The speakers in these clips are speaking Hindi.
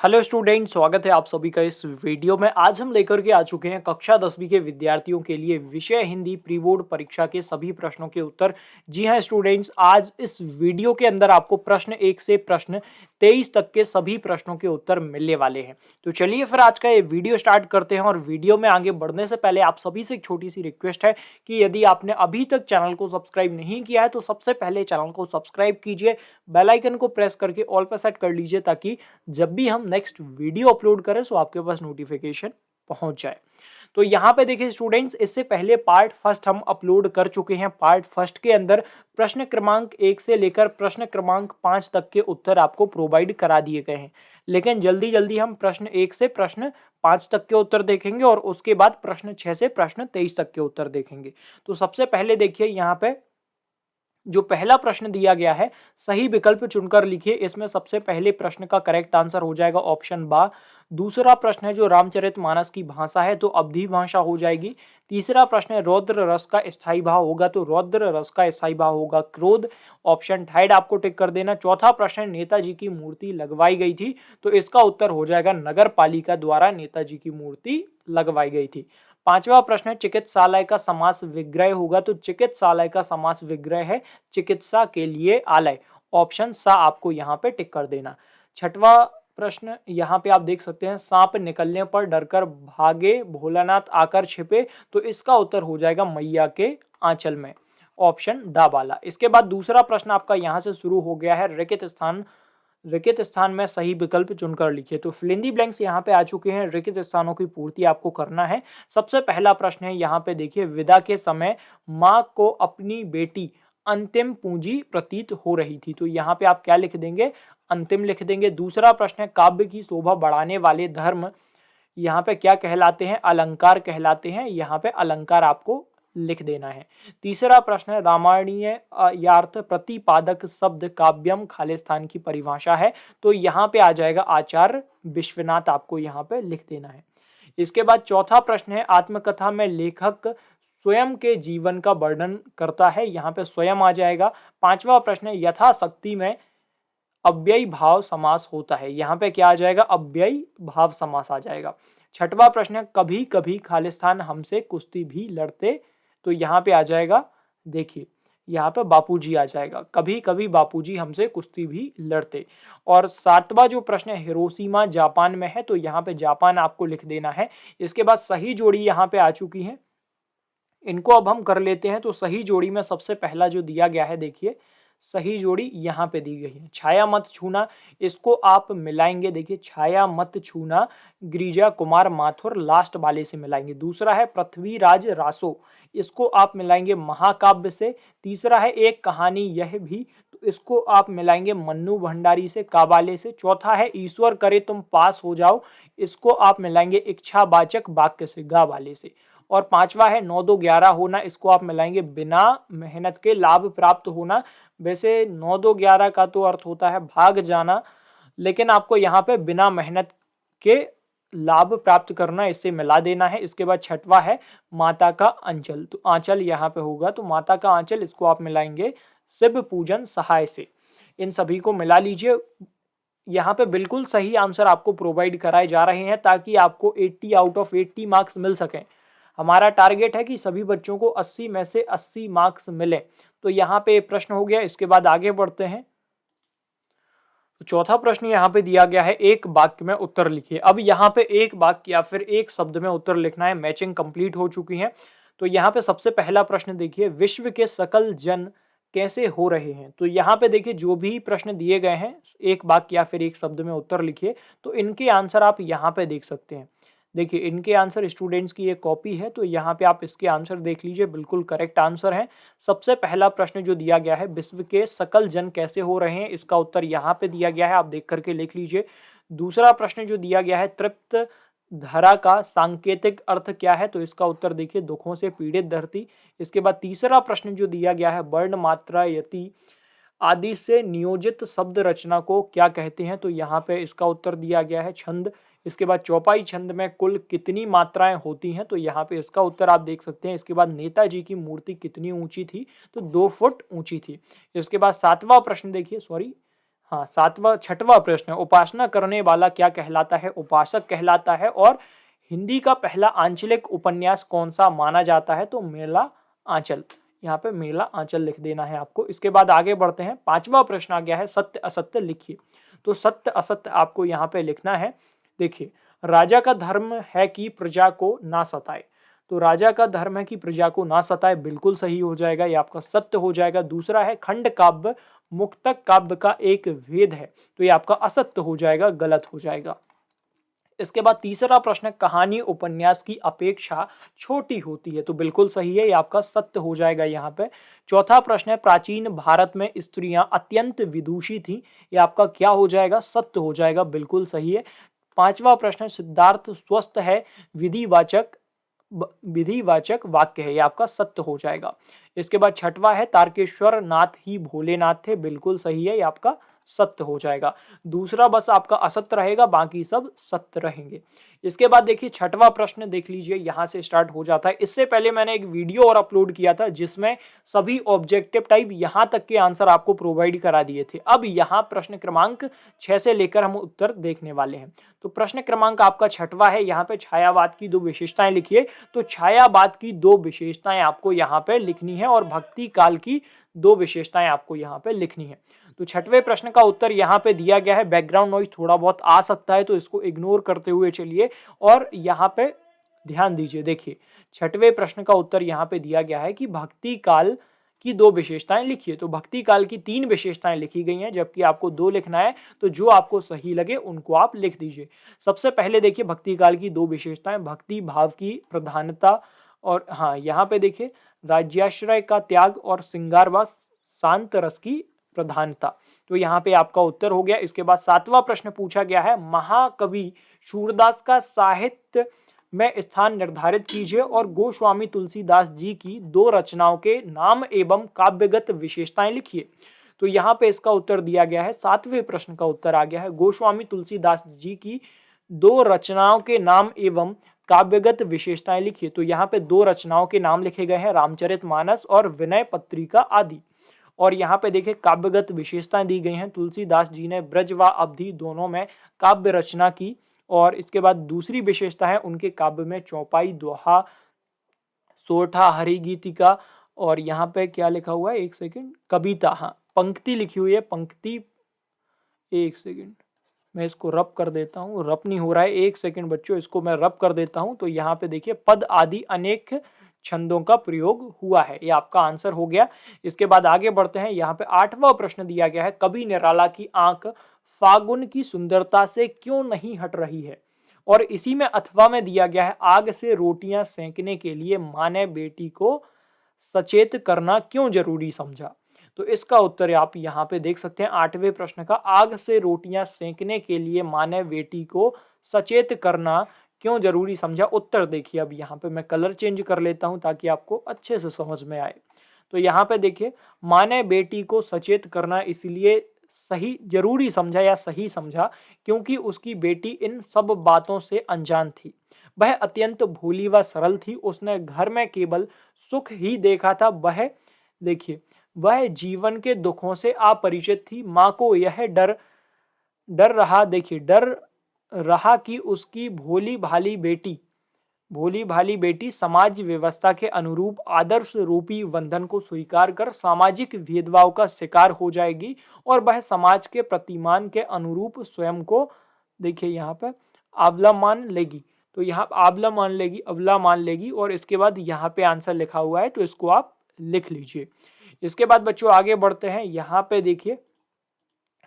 हेलो स्टूडेंट, स्वागत है आप सभी का इस वीडियो में। आज हम लेकर के आ चुके हैं कक्षा 10वीं के विद्यार्थियों के लिए विषय हिंदी प्री बोर्ड परीक्षा के सभी प्रश्नों के उत्तर। जी हां स्टूडेंट्स, आज इस वीडियो के अंदर आपको प्रश्न 1 से प्रश्न 23 तक के सभी प्रश्नों के उत्तर मिलने वाले हैं। तो चलिए फिर आज का ये वीडियो स्टार्ट करते हैं। और वीडियो में आगे बढ़ने से पहले आप सभी से एक छोटी सी रिक्वेस्ट है कि यदि आपने अभी तक चैनल को सब्सक्राइब नहीं किया है तो सबसे पहले चैनल को सब्सक्राइब कीजिए, बेल आइकन को प्रेस करके ऑल पर सेट कर लीजिए ताकि जब भी हम नेक्स्ट वीडियो अपलोड करें तो आपके पास नोटिफिकेशन पहुंच जाए। तो यहाँ पे देखिए स्टूडेंट्स, इससे पहले पार्ट फर्स्ट हम अपलोड कर चुके हैं। पार्ट फर्स्ट के अंदर प्रश्न क्रमांक 1 से लेकर प्रश्न क्रमांक 5 तक के उत्तर आपको प्रोवाइड करा दिए गए हैं। लेकिन जल्दी जल्दी हम प्रश्न 1 से प्रश्न 5 तक के उत्तर देखेंगे और उसके बाद प्रश्न 6 से प्रश्न 23 तक के उत्तर देखेंगे। तो सबसे पहले देखिए यहाँ पे जो पहला प्रश्न दिया गया है, सही विकल्प चुनकर लिखिए। इसमें सबसे पहले प्रश्न का करेक्ट आंसर हो जाएगा ऑप्शन बा। दूसरा प्रश्न है जो रामचरितमानस की भाषा है तो अवधी भाषा हो जाएगी। तीसरा प्रश्न है रौद्र रस का स्थायी भाव होगा तो रौद्र रस का स्थायी भाव होगा क्रोध। ऑप्शन थर्ड आपको टिक कर देना। चौथा प्रश्न है नेताजी की मूर्ति लगवाई गई थी तो इसका उत्तर हो जाएगा नगर पालिका द्वारा नेताजी की मूर्ति लगवाई गई थी। पांचवा प्रश्न है चिकित्सालय का समास विग्रह होगा तो चिकित्सालय का समास विग्रह है चिकित्सा के लिए आलय। ऑप्शन सा आपको यहाँ पे टिक कर देना। छठवा प्रश्न यहाँ पे आप देख सकते हैं, सांप निकलने पर डरकर भागे भोलानाथ आकर छिपे तो इसका उत्तर हो जाएगा मैया के आंचल में। ऑप्शन दा वाला। इसके बाद दूसरा प्रश्न आपका यहाँ से शुरू हो गया है, रिक्त स्थान में सही विकल्प चुनकर लिखिए। तो फिल इन द ब्लैंक्स यहाँ पे आ चुके हैं, रिक्त स्थानों की पूर्ति आपको करना है। सबसे पहला प्रश्न है यहाँ पे देखिए, विदा के समय माँ को अपनी बेटी अंतिम पूंजी प्रतीत हो रही थी तो यहाँ पे आप क्या लिख देंगे, अंतिम लिख देंगे। दूसरा प्रश्न है काव्य की शोभा बढ़ाने वाले धर्म यहाँ पे क्या कहलाते हैं, अलंकार कहलाते हैं। यहाँ पे अलंकार आपको लिख देना है। तीसरा प्रश्न है रामायणीय यार्थ प्रतिपादक शब्द काव्यम खालिस्तान की परिभाषा है तो यहाँ पे आ जाएगा आचार्य विश्वनाथ, आपको यहाँ पे लिख देना है। इसके बाद चौथा प्रश्न है आत्मकथा में लेखक स्वयं के जीवन का वर्णन करता है, यहाँ पे स्वयं आ जाएगा। पांचवा प्रश्न है यथाशक्ति में अव्ययी भाव समास होता है, यहाँ पे क्या आ जाएगा, अव्ययी भाव समास आ जाएगा। छठवा प्रश्न है कभी कभी खालिस्तान हमसे कुश्ती भी लड़ते तो यहाँ पे आ जाएगा, देखिए यहाँ पे बापूजी आ जाएगा, कभी कभी बापूजी हमसे कुश्ती भी लड़ते। और सातवां जो प्रश्न है हिरोशिमा जापान में है तो यहाँ पे जापान आपको लिख देना है। इसके बाद सही जोड़ी यहाँ पे आ चुकी है, इनको अब हम कर लेते हैं। तो सही जोड़ी में सबसे पहला जो दिया गया है, देखिए सही जोड़ी यहाँ पे दी गई है, छाया मत छूना, इसको आप मिलाएंगे। देखिए छाया मत छूना गिरिजा कुमार माथुर लास्ट वाले से मिलाएंगे। दूसरा है पृथ्वीराज रासो, इसको आप मिलाएंगे महाकाव्य से। तीसरा है एक कहानी यह भी, तो इसको आप मिलाएंगे मन्नू भंडारी से कावाले से। चौथा है ईश्वर करे तुम पास हो जाओ, इसको आप मिलाएंगे इच्छावाचक वाक्य से गा वाले से। और पांचवा है 9 2 11 होना, इसको आप मिलाएंगे बिना मेहनत के लाभ प्राप्त होना। वैसे 9 2 11 का तो अर्थ होता है भाग जाना, लेकिन आपको यहाँ पे बिना मेहनत के लाभ प्राप्त करना, इससे मिला देना है। इसके बाद छठवा है माता का अंचल, तो आंचल यहाँ पे होगा तो माता का आंचल, इसको आप मिलाएंगे शिव पूजन सहाय से। इन सभी को मिला लीजिए। यहाँ पे बिल्कुल सही आंसर आपको प्रोवाइड कराए जा रहे हैं ताकि आपको 80 आउट ऑफ 80 मार्क्स मिल सकें। हमारा टारगेट है कि सभी बच्चों को 80 में से 80 मार्क्स मिले। तो यहाँ पे प्रश्न हो गया। इसके बाद आगे बढ़ते हैं। तो चौथा प्रश्न यहाँ पे दिया गया है एक वाक्य में उत्तर लिखिए। अब यहाँ पे एक वाक्य या फिर एक शब्द में उत्तर लिखना है। मैचिंग कंप्लीट हो चुकी है। तो यहाँ पे सबसे पहला प्रश्न देखिए, विश्व के सकल जन कैसे हो रहे हैं। तो यहाँ पे देखिए जो भी प्रश्न दिए गए हैं एक वाक्य या फिर एक शब्द में उत्तर लिखिए, तो इनके आंसर आप यहाँ पे देख सकते हैं। देखिए इनके आंसर स्टूडेंट्स की एक कॉपी है तो यहाँ पे आप इसके आंसर देख लीजिए, बिल्कुल करेक्ट आंसर है। सबसे पहला प्रश्न जो दिया गया है विश्व के सकल जन कैसे हो रहे हैं, इसका उत्तर यहाँ पे दिया गया है, आप देख करके लिख लीजिए। दूसरा प्रश्न जो दिया गया है तृप्त धरा का सांकेतिक अर्थ क्या है, तो इसका उत्तर देखिए दुखों से पीड़ित धरती। इसके बाद तीसरा प्रश्न जो दिया गया है वर्ण मात्रा यति आदि से नियोजित शब्द रचना को क्या कहते हैं, तो यहाँ पे इसका उत्तर दिया गया है छंद। इसके बाद चौपाई छंद में कुल कितनी मात्राएं होती हैं, तो यहाँ पे इसका उत्तर आप देख सकते हैं। इसके बाद नेताजी की मूर्ति कितनी ऊंची थी, तो 2 फुट ऊंची थी। इसके बाद सातवां प्रश्न देखिए, हाँ, सातवां छठवां प्रश्न, उपासना करने वाला क्या कहलाता है? उपासक कहलाता है। और हिंदी का पहला आंचलिक उपन्यास कौन सा माना जाता है? तो मेला आंचल। यहाँ पे मेला आंचल लिख देना है आपको। इसके बाद आगे बढ़ते हैं, पांचवा प्रश्न आ गया है, सत्य असत्य लिखिए। तो सत्य असत्य आपको यहाँ पे लिखना है। देखिए, राजा का धर्म है कि प्रजा को ना सताए। तो राजा का धर्म है कि प्रजा को ना सताए, बिल्कुल सही हो जाएगा, ये आपका सत्य हो जाएगा। दूसरा है, खंड काव्य मुक्तक काव्य का एक भेद है। तो ये आपका असत्य हो जाएगा, गलत हो जाएगा। इसके बाद तीसरा प्रश्न, कहानी उपन्यास की अपेक्षा छोटी होती है। तो बिल्कुल सही है, ये आपका सत्य हो जाएगा यहाँ पे। चौथा प्रश्न है, प्राचीन भारत में स्त्रियां अत्यंत विदुषी थी। ये आपका क्या हो जाएगा? सत्य हो जाएगा, बिल्कुल सही है। पांचवा प्रश्न, सिद्धार्थ स्वस्थ है विधिवाचक विधिवाचक वाक्य है। ये आपका सत्य हो जाएगा। इसके बाद छठवा है, तारकेश्वर नाथ ही भोलेनाथ थे। बिल्कुल सही है, ये आपका सत्य हो जाएगा। दूसरा बस आपका असत्य रहेगा, बाकी सब सत्य रहेंगे। इसके बाद देखिए, छठवां प्रश्न देख लीजिए, यहां से स्टार्ट हो जाता है। इससे पहले मैंने एक वीडियो और अपलोड किया था जिसमें सभी ऑब्जेक्टिव टाइप यहां तक के आंसर आपको प्रोवाइड करा दिए थे। अब यहां प्रश्न क्रमांक 6 से लेकर हम उत्तर देखने वाले हैं। तो प्रश्न क्रमांक आपका छठवा है, यहाँ पे छायावाद की 2 विशेषताएं लिखिए। तो छायावाद की 2 विशेषताएं आपको यहाँ पे लिखनी है और भक्ति काल की 2 विशेषताएं आपको यहाँ पे लिखनी है। तो छठवें प्रश्न का उत्तर यहाँ पे दिया गया है। बैकग्राउंड नॉइज थोड़ा बहुत आ सकता है, तो इसको इग्नोर करते हुए चलिए और यहाँ पे ध्यान दीजिए। देखिए, छठवें प्रश्न का उत्तर यहाँ पे दिया गया है कि भक्ति काल की 2 विशेषताएं लिखिए। तो भक्ति काल की 3 विशेषताएं लिखी गई हैं, जबकि आपको 2 लिखना है। तो जो आपको सही लगे उनको आप लिख दीजिए। सबसे पहले देखिए, भक्ति काल की 2 विशेषताएं, भक्ति भाव की प्रधानता, और हाँ, यहाँ पे देखिए, राज्याश्रय का त्याग और श्रृंगार व शांत रस की प्रधानता। तो यहाँ पे आपका उत्तर हो गया। इसके बाद 7वां प्रश्न पूछा गया है, महाकवि सूरदास का साहित्य में स्थान निर्धारित कीजिए और गोस्वामी तुलसीदास जी की 2 रचनाओं के नाम एवं काव्यगत विशेषताएं लिखिए। तो यहाँ पे इसका उत्तर दिया गया है। 7वें प्रश्न का उत्तर आ गया है, गोस्वामी तुलसीदास जी की 2 रचनाओं के नाम एवं काव्यगत विशेषताएं लिखिए। तो यहाँ पे 2 रचनाओं के नाम लिखे गए हैं, रामचरितमानस और विनय पत्रिका आदि। और यहाँ पे देखिए, काव्यगत विशेषताएं दी गई हैं। तुलसीदास जी ने ब्रज व अवधि दोनों में काव्य रचना की। और इसके बाद दूसरी विशेषता है, उनके काव्य में चौपाई, दोहा, सोरठा, हरिगीतिका, और यहाँ पे क्या लिखा हुआ है, एक सेकंड, कविता, हाँ, पंक्ति लिखी हुई है, पंक्ति। एक सेकंड, मैं इसको रब कर देता हूँ, रब नहीं हो रहा है, एक सेकंड बच्चों, इसको मैं रब कर देता हूँ। तो यहाँ पे देखिए, पद आदि अनेक छंदों का प्रयोग हुआ है। ये आपका आंसर हो गया। इसके बाद आगे बढ़ते हैं। यहाँ पे 8वां प्रश्न दिया गया है, कवि निराला की आंख फागुन की सुंदरता से क्यों नहीं हट रही है? और इसी में अथवा में दिया गया है, आग से रोटियां सेंकने के लिए माँ ने बेटी को सचेत करना क्यों जरूरी समझा? तो इसका उत्तर आप यहाँ पे देख सकते हैं, 8वें प्रश्न का, आग से रोटियां सेंकने के लिए माँ ने बेटी को सचेत करना क्यों जरूरी समझा। उत्तर देखिए, अब यहाँ पे मैं कलर चेंज कर लेता हूँ ताकि आपको अच्छे से समझ में आए। तो यहाँ पे देखिए, माँ ने बेटी को सचेत करना इसलिए सही जरूरी समझा या सही समझा क्योंकि उसकी बेटी इन सब बातों से अनजान थी। वह अत्यंत भोली व सरल थी। उसने घर में केवल सुख ही देखा था। वह देखिए, वह जीवन के दुखों से अपरिचित थी। माँ को यह डर डर रहा देखिए डर रहा कि उसकी भोली भाली बेटी समाज व्यवस्था के अनुरूप आदर्श रूपी बंधन को स्वीकार कर सामाजिक भेदभाव का शिकार हो जाएगी और वह समाज के प्रतिमान के अनुरूप स्वयं को, देखिए यहाँ पे, अबला मान लेगी। तो यहाँ अबला मान लेगी। और इसके बाद यहाँ पे आंसर लिखा हुआ है, तो इसको आप लिख लीजिए। इसके बाद बच्चों आगे बढ़ते हैं। यहाँ पे देखिए,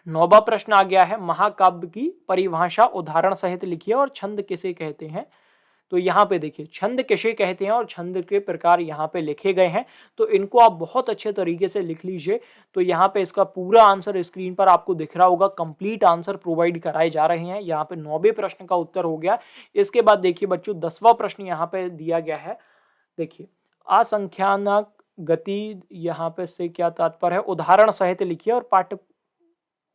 9वां प्रश्न आ गया है, महाकाव्य की परिभाषा उदाहरण सहित लिखिए और छंद किसे कहते हैं। तो यहाँ पे देखिए, छंद किसे कहते हैं और छंद के प्रकार यहाँ पे लिखे गए हैं। तो इनको आप बहुत अच्छे तरीके से लिख लीजिए। तो यहाँ पे इसका पूरा आंसर स्क्रीन पर आपको दिख रहा होगा, कंप्लीट आंसर प्रोवाइड कराए जा रहे हैं। यहाँ पे 9वें प्रश्न का उत्तर हो गया। इसके बाद देखिए बच्चों, 10वां प्रश्न यहाँ पे दिया गया है। देखिए, असंख्यानक गति, यहाँ पे से क्या तात्पर्य है, उदाहरण सहित लिखिए और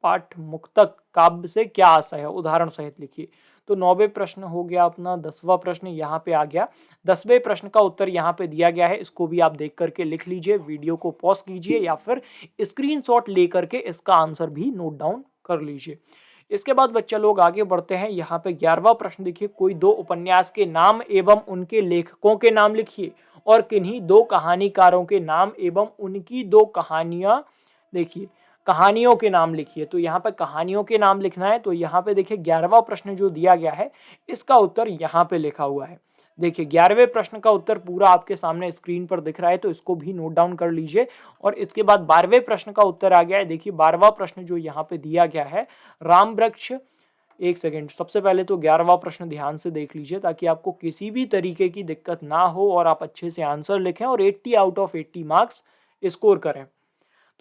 पाठ मुक्तक काव्य से क्या आशय है, उदाहरण सहित लिखिए। तो 9वें प्रश्न हो गया अपना। 10वां प्रश्न यहाँ पे आ गया। 10वें प्रश्न का उत्तर यहाँ पे दिया गया है, इसको भी आप देख करके लिख लीजिए। वीडियो को पॉज कीजिए या फिर स्क्रीनशॉट लेकर के इसका आंसर भी नोट डाउन कर लीजिए। इसके बाद बच्चा लोग आगे बढ़ते हैं। यहाँ पे 11वां प्रश्न देखिए, कोई दो उपन्यास के नाम एवं उनके लेखकों के नाम लिखिए और किन्हीं दो कहानीकारों के नाम एवं उनकी दो कहानियां देखिए कहानियों के नाम लिखिए। तो यहाँ पे कहानियों के नाम लिखना है। तो यहाँ पे देखिए 11वां प्रश्न जो दिया गया है इसका उत्तर यहाँ पे लिखा हुआ है। देखिए 11वें प्रश्न का उत्तर पूरा आपके सामने स्क्रीन पर दिख रहा है, तो इसको भी नोट डाउन कर लीजिए। और इसके बाद 12वें प्रश्न का उत्तर आ गया है। देखिए 12वां प्रश्न जो यहाँ पे दिया गया है, राम वृक्ष, एक सेकेंड, सबसे पहले तो 11वां प्रश्न ध्यान से देख लीजिए ताकि आपको किसी भी तरीके की दिक्कत ना हो और आप अच्छे से आंसर लिखें और 80 आउट ऑफ 80 मार्क्स स्कोर करें।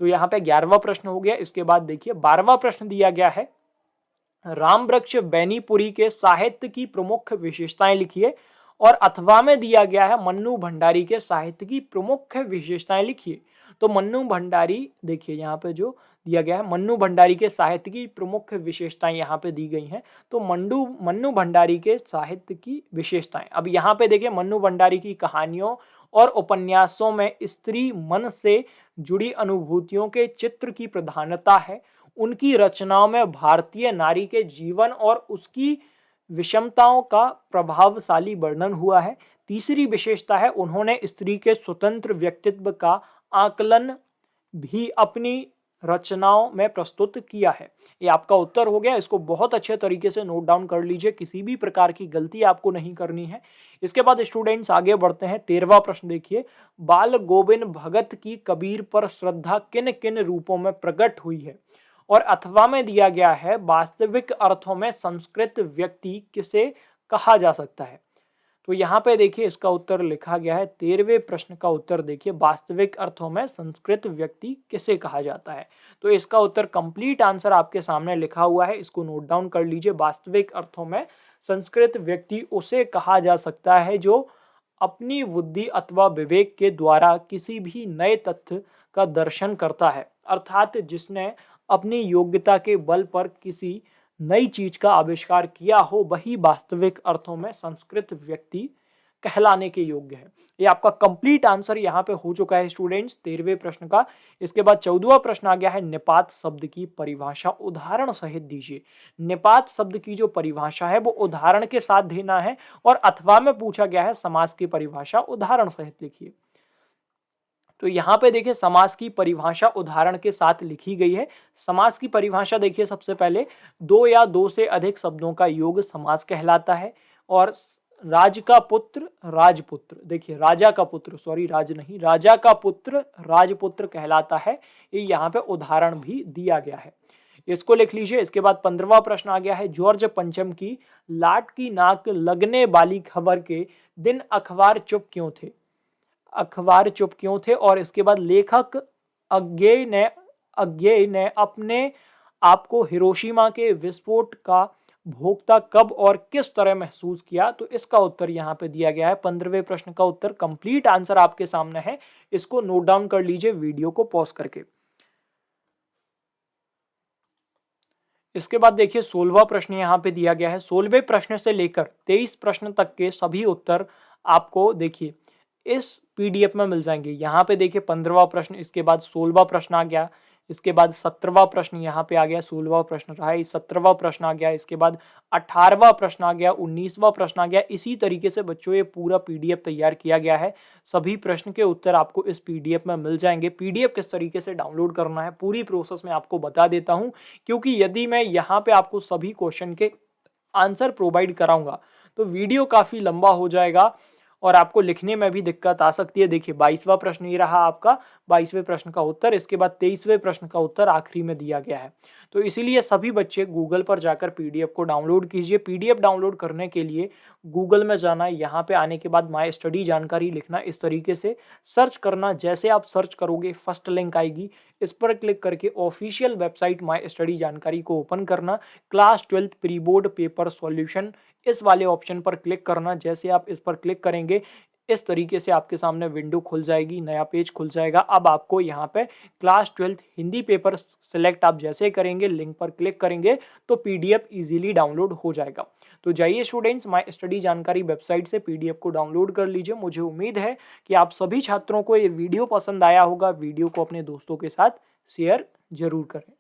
तो यहाँ पे 11वां प्रश्न हो गया। इसके बाद देखिए 12वां प्रश्न दिया गया है, राम वृक्ष बेनीपुरी के साहित्य की प्रमुख विशेषताएं लिखिए। और अथवा में दिया गया है, मन्नू भंडारी के साहित्य की प्रमुख विशेषताएं लिखिए। तो मन्नू भंडारी, देखिए यहाँ पे जो दिया गया है, मन्नू भंडारी के साहित्य की प्रमुख विशेषताएं यहाँ पे दी गई हैं। तो मन्नू भंडारी के साहित्य की विशेषताएं, अब यहाँ पे देखिए मन्नू भंडारी की कहानियों और उपन्यासों में स्त्री मन से जुड़ी अनुभूतियों के चित्र की प्रधानता है। उनकी रचनाओं में भारतीय नारी के जीवन और उसकी विषमताओं का प्रभावशाली वर्णन हुआ है। तीसरी विशेषता है, उन्होंने स्त्री के स्वतंत्र व्यक्तित्व का आकलन भी अपनी रचनाओं में प्रस्तुत किया है। ये आपका उत्तर हो गया। इसको बहुत अच्छे तरीके से नोट डाउन कर लीजिए, किसी भी प्रकार की गलती आपको नहीं करनी है। इसके बाद स्टूडेंट्स आगे बढ़ते हैं। 13वां प्रश्न देखिए, बाल गोविंद भगत की कबीर पर श्रद्धा किन किन रूपों में प्रकट हुई है। और अथवा में दिया गया है, वास्तविक अर्थों में संस्कृत व्यक्ति किसे कहा जा सकता है। तो यहाँ पे देखिए इसका उत्तर लिखा गया है। 13वें प्रश्न का उत्तर देखिए, वास्तविक अर्थों में संस्कृत व्यक्ति किसे कहा जाता है। तो इसका उत्तर कंप्लीट आंसर आपके सामने लिखा हुआ है, इसको नोट डाउन कर लीजिए। वास्तविक अर्थों में संस्कृत व्यक्ति उसे कहा जा सकता है जो अपनी बुद्धि अथवा विवेक के द्वारा किसी भी नए तथ्य का दर्शन करता है, अर्थात जिसने अपनी योग्यता के बल पर किसी नई चीज का आविष्कार किया हो, वही वास्तविक अर्थों में संस्कृत व्यक्ति कहलाने के योग्य है। ये आपका कंप्लीट आंसर यहाँ पे हो चुका है स्टूडेंट्स 13वें प्रश्न का। इसके बाद 14वां प्रश्न आ गया है, निपात शब्द की परिभाषा उदाहरण सहित दीजिए। निपात शब्द की जो परिभाषा है वो उदाहरण के साथ देना है। और अथवा में पूछा गया है, समास की परिभाषा उदाहरण सहित लिखिए। तो यहाँ पे देखिए समास की परिभाषा उदाहरण के साथ लिखी गई है। समास की परिभाषा देखिए, सबसे पहले दो या दो से अधिक शब्दों का योग समास कहलाता है। और राज का पुत्र राजपुत्र, देखिए राजा का पुत्र, सॉरी राज नहीं, राजा का पुत्र राजपुत्र कहलाता है। ये यहाँ पे उदाहरण भी दिया गया है, इसको लिख लीजिए। इसके बाद 15वां प्रश्न आ गया है, जॉर्ज पंचम की लाट की नाक लगने वाली खबर के दिन अखबार चुप क्यों थे। अखबार चुप क्यों थे। और इसके बाद लेखक अज्ञेय ने अपने आपको हिरोशिमा के विस्फोट का भोक्ता कब और किस तरह महसूस किया। तो इसका उत्तर यहाँ पे दिया गया है। 15वें प्रश्न का उत्तर कंप्लीट आंसर आपके सामने है, इसको नोट डाउन कर लीजिए वीडियो को पॉज करके। इसके बाद देखिए 16वां प्रश्न यहाँ पे दिया गया है। 16वें प्रश्न से लेकर 23 प्रश्न तक के सभी उत्तर आपको देखिए इस पीडीएफ में मिल जाएंगे। यहाँ पे देखिए 15वां प्रश्न, इसके बाद 16वां प्रश्न आ गया, इसके बाद 17वां प्रश्न यहाँ पे आ गया, 16वां प्रश्न रहा है, 17वां प्रश्न आ गया, इसके बाद 18वां प्रश्न आ गया, 19वां प्रश्न आ गया। इसी तरीके से बच्चों ये पूरा पीडीएफ तैयार किया गया है। सभी प्रश्न के उत्तर आपको इस पीडीएफ में मिल जाएंगे। पीडीएफ किस तरीके से डाउनलोड करना है पूरी प्रोसेस में आपको बता देता हूँ, क्योंकि यदि मैं यहाँ पे आपको सभी क्वेश्चन के आंसर प्रोवाइड कराऊंगा तो वीडियो काफ़ी लंबा हो जाएगा और आपको लिखने में भी दिक्कत आ सकती है। देखिए 22वां प्रश्न ये रहा आपका 22वें प्रश्न का उत्तर। इसके बाद 23वें प्रश्न का उत्तर आखिरी में दिया गया है। तो इसीलिए सभी बच्चे गूगल पर जाकर पीडीएफ को डाउनलोड कीजिए। पीडीएफ डाउनलोड करने के लिए गूगल में जाना, यहाँ पे आने के बाद माय स्टडी जानकारी लिखना, इस तरीके से सर्च करना। जैसे आप सर्च करोगे फर्स्ट लिंक आएगी, इस पर क्लिक करके ऑफिशियल वेबसाइट माय स्टडी जानकारी को ओपन करना। Class 12 pre board paper solution इस वाले ऑप्शन पर क्लिक करना। जैसे आप इस पर क्लिक करेंगे इस तरीके से आपके सामने विंडो खुल जाएगी, नया पेज खुल जाएगा। अब आपको यहाँ पे क्लास 12 हिंदी पेपर सिलेक्ट आप जैसे करेंगे, लिंक पर क्लिक करेंगे तो पीडीएफ इजीली डाउनलोड हो जाएगा। तो जाइए स्टूडेंट्स, माय स्टडी जानकारी वेबसाइट से पीडीएफ को डाउनलोड कर लीजिए। मुझे उम्मीद है कि आप सभी छात्रों को ये वीडियो पसंद आया होगा। वीडियो को अपने दोस्तों के साथ शेयर जरूर करें।